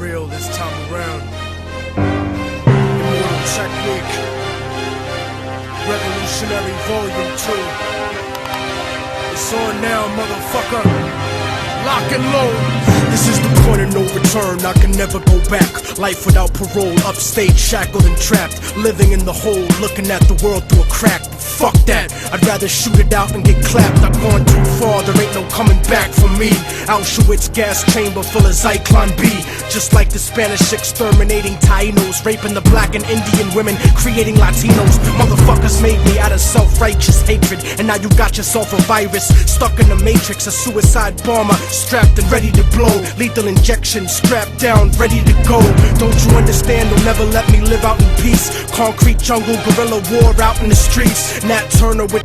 real this time around. Immortal Technique, Revolutionary Volume 2. It's on now, motherfucker. Lock and load. This is the point of no return, I can never go back. Life without parole, upstage, shackled and trapped. Living in the hole, looking at the world through a crack. Fuck that, I'd rather shoot it out and get clapped. I've gone too far, there ain't no coming back for me. Auschwitz gas chamber full of Zyklon B. Just like the Spanish exterminating Tainos, raping the black and Indian women, creating Latinos. Motherfuckers made me out of self-righteous hatred, and now you got yourself a virus, stuck in the matrix. A suicide bomber, strapped and ready to blow. Lethal injection, strapped down, ready to go. Don't you understand? They'll never let me live out in peace. Concrete jungle, guerrilla war out in the streets. Nat Turner with